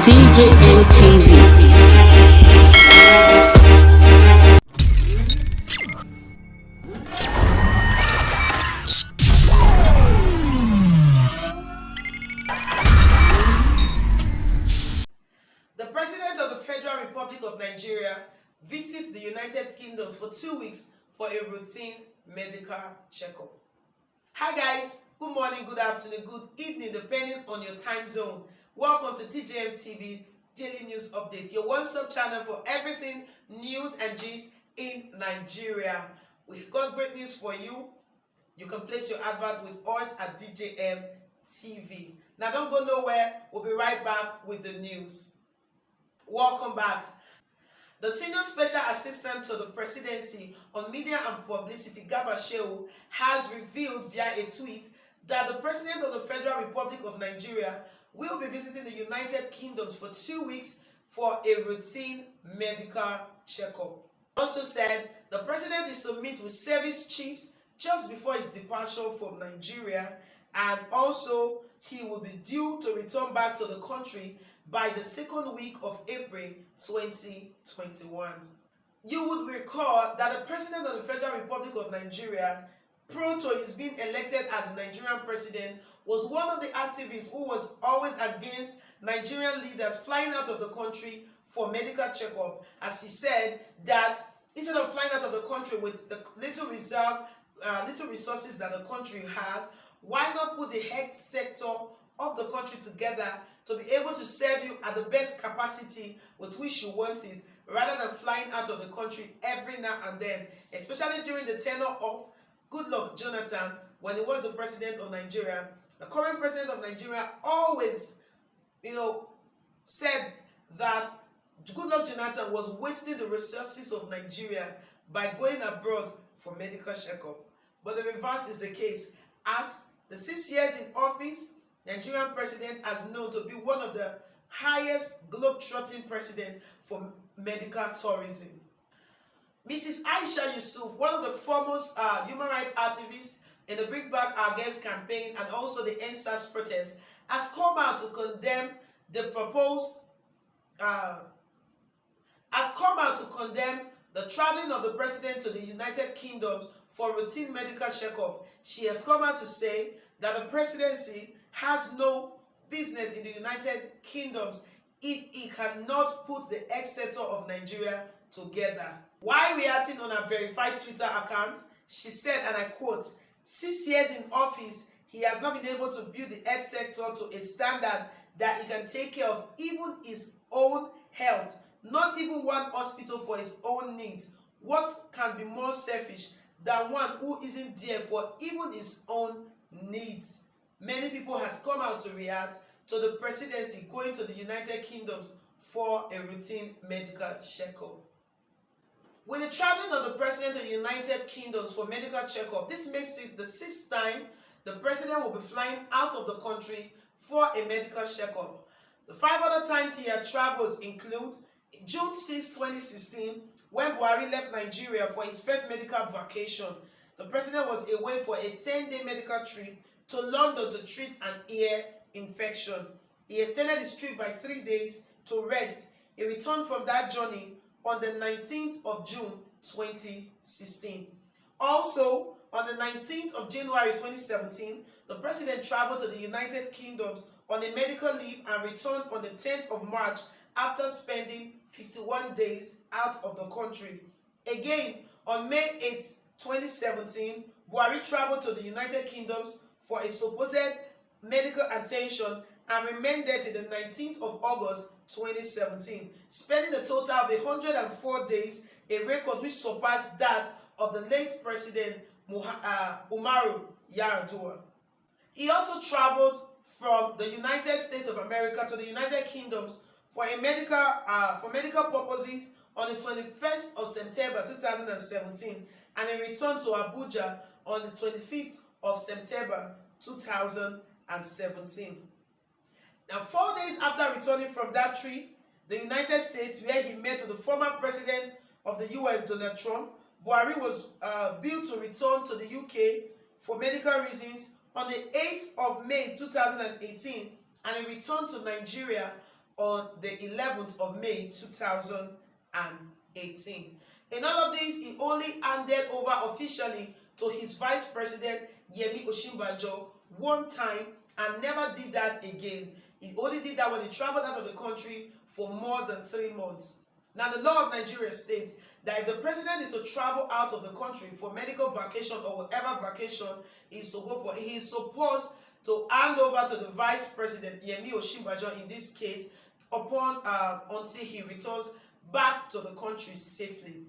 DJM TV. The President of the Federal Republic of Nigeria visits the United Kingdom for 2 weeks for a routine medical checkup. Hi guys, good morning, good afternoon, good evening, depending on your time zone. Welcome to DJM TV Daily News Update, your one-stop channel for everything news and gist in Nigeria. We've got great news for you. You can place your advert with us at DJM TV. Now don't go nowhere, we'll be right back with the news. Welcome back. The Senior Special Assistant to the Presidency on Media and Publicity, Garba Shehu, has revealed via a tweet that the President of the Federal Republic of Nigeria will be visiting the United Kingdom for 2 weeks for a routine medical checkup. Also said the President is to meet with service chiefs just before his departure from Nigeria, and also he will be due to return back to the country by the second week of April 2021. You would recall that the President of the Federal Republic of Nigeria, prior to his being elected as the Nigerian president, was one of the activists who was always against Nigerian leaders flying out of the country for medical checkup, as he said that instead of flying out of the country with the little resources that the country has, why not put the health sector of the country together to be able to serve you at the best capacity with which you want it, rather than flying out of the country every now and then, especially during the tenure of Goodluck Jonathan when he was the president of Nigeria. The current president of Nigeria always, said that Goodluck Jonathan was wasting the resources of Nigeria by going abroad for medical checkup. But the reverse is the case, as the 6 years in office, Nigerian president has known to be one of the highest globe-trotting president for medical tourism. Mrs. Aisha Yusuf, one of the foremost human rights activists in the Bring Back Our Girls campaign and also the NSAS protest, has come out to condemn the the traveling of the president to the United Kingdom for routine medical checkup. She has come out to say that the presidency has no business in the United Kingdom if it cannot put the health sector of Nigeria together. While reacting on a verified Twitter account, she said, and I quote, 6 years in office, he has not been able to build the health sector to a standard that he can take care of even his own health, not even one hospital for his own needs. What can be more selfish than one who isn't there for even his own needs? Many people has come out to react to the presidency going to the United Kingdom for a routine medical checkup. With the traveling of the president to the United Kingdom for medical checkup, this makes it the 6th time the president will be flying out of the country for a medical checkup. The 5 other times he had traveled include June 6, 2016, when Buhari left Nigeria for his first medical vacation. The president was away for a 10-day medical trip to London to treat an ear infection. He extended his trip by 3 days to rest. He returned from that journey on the 19th of June 2016. Also, on the 19th of January 2017, the president traveled to the United Kingdom on a medical leave and returned on the 10th of March after spending 51 days out of the country. Again, on May 8, 2017, Buhari traveled to the United Kingdom for a supposed medical attention and remained there till the 19th of August 2017, spending a total of 104 days, a record which surpassed that of the late President Umaru Yar'Adua. He also traveled from the United States of America to the United Kingdom for medical purposes on the 21st of September 2017, and he returned to Abuja on the 25th of September 2017. Now, 4 days after returning from that trip, the United States, where he met with the former president of the US, Donald Trump, Buhari was billed to return to the UK for medical reasons on the 8th of May 2018, and he returned to Nigeria on the 11th of May 2018. In all of this, he only handed over officially to his Vice President Yemi Osinbajo one time and never did that again. He only did that when he traveled out of the country for more than 3 months. Now, the law of Nigeria states that if the president is to travel out of the country for medical vacation or whatever vacation he is to go for, he is supposed to hand over to the Vice President Yemi Osinbajo in this case until he returns back to the country safely.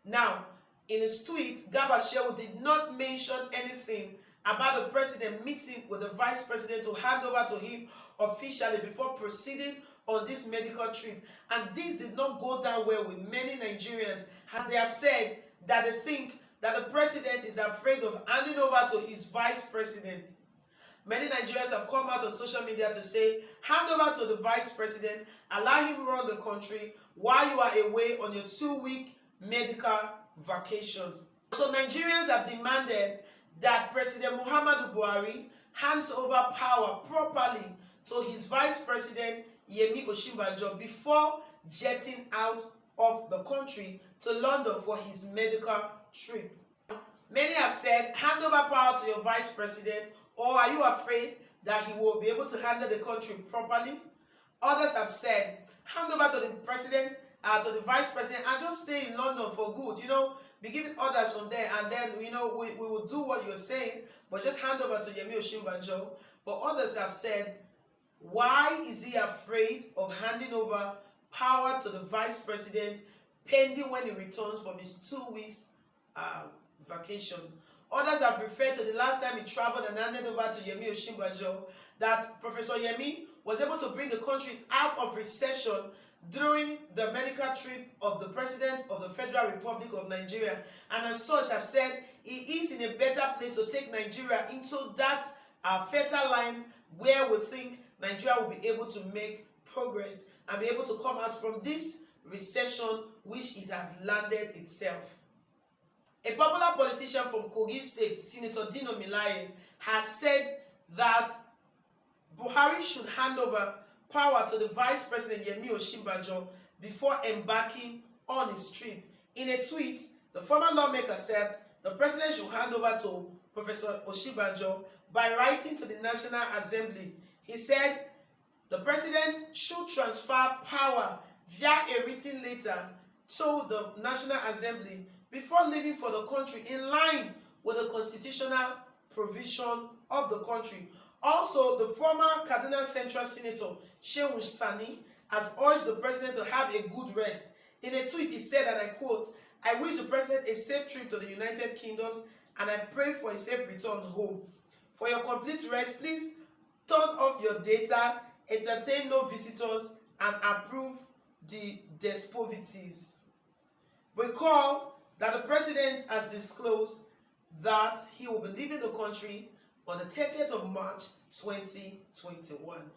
Now, in his tweet, Garba Shehu did not mention anything about the president meeting with the vice president to hand over to him officially before proceeding on this medical trip. And this did not go down well with many Nigerians, as they have said that they think that the president is afraid of handing over to his vice president. Many Nigerians have come out on social media to say, hand over to the vice president, allow him run the country while you are away on your 2-week medical vacation. So Nigerians have demanded that President Muhammadu Buhari hands over power properly to his Vice President Yemi Osinbajo before jetting out of the country to London for his medical trip. Many have said, hand over power to your Vice President, or are you afraid that he will be able to handle the country properly? Others have said, hand over to the president, to the vice president, and just stay in London for good. Be giving orders from there, and then, we will do what you're saying, but just hand over to Yemi Osinbajo. But others have said, why is he afraid of handing over power to the vice president pending when he returns from his 2 weeks vacation? Others have referred to the last time he traveled and handed over to Yemi Osinbajo, that Professor Yemi was able to bring the country out of recession during the medical trip of the President of the Federal Republic of Nigeria, and as such have said he is in a better place to take Nigeria into that fertile line where we think Nigeria will be able to make progress and be able to come out from this recession which it has landed itself. A popular politician from Kogi State, Senator Dino Melaye, has said that Buhari should hand over power to the Vice President Yemi Osinbajo before embarking on his trip. In a tweet, the former lawmaker said the president should hand over to Professor Osinbajo by writing to the National Assembly. He said the president should transfer power via a written letter to the National Assembly before leaving for the country, in line with the constitutional provision of the country. Also, the former Kaduna Central Senator Shehu Sani has urged the president to have a good rest. In a tweet, he said, and I quote, "I wish the president a safe trip to the United Kingdoms and I pray for a safe return home. For your complete rest, please turn off your data, entertain no visitors, and approve the dispositions." Recall that the president has disclosed that he will be leaving the country on the 30th of March 2021.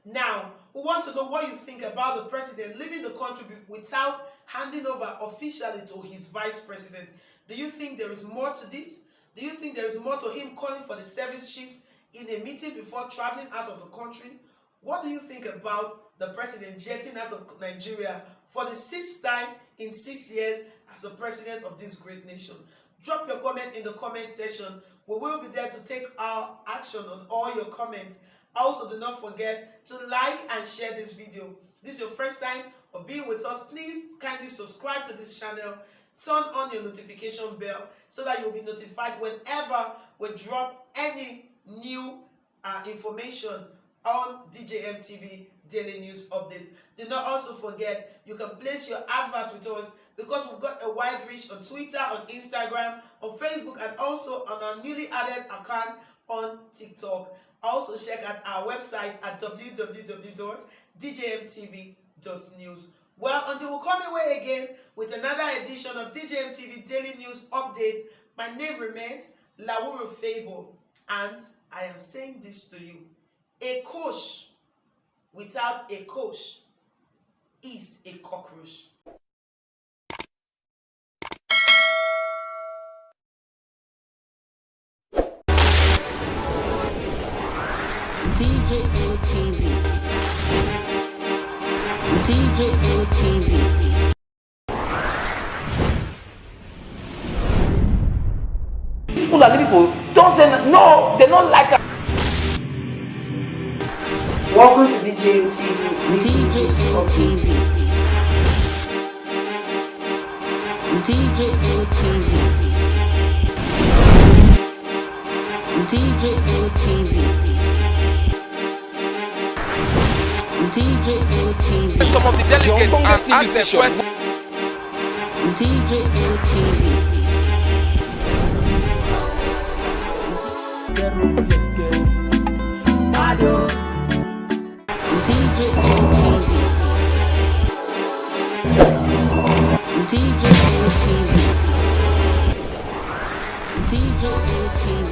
Now, we want to know what you think about the president leaving the country without handing over officially to his vice president. Do you think there is more to this? Do you think there is more to him calling for the service chiefs in a meeting before traveling out of the country? What do you think about the president jetting out of Nigeria for the 6th time in 6 years as the president of this great nation? Drop your comment in the comment section. We will be there to take our action on all your comments. Also, do not forget to like and share this video. This is your first time of being with us. Please kindly subscribe to this channel. Turn on your notification bell so that you'll be notified whenever we drop any new information on DJM TV Daily News Update. Do not also forget, you can place your advert with us because we've got a wide reach on Twitter, on Instagram, on Facebook, and also on our newly added account on TikTok. Also check out our website at www.djmtv.news. Well, until we come away again with another edition of DJM TV Daily News Update, my name remains Lawuru Favor, and I am saying this to you. A coach without a coach is a cockroach. DJM TV. DJM TV. Fulani people don't say no, they don't like us. Welcome to DJM TV. DJM TV. DJM TV. DJM TV. DJM TV. Some of the delegates and ask them questions. DJM TV. DJM TV. DJM TV.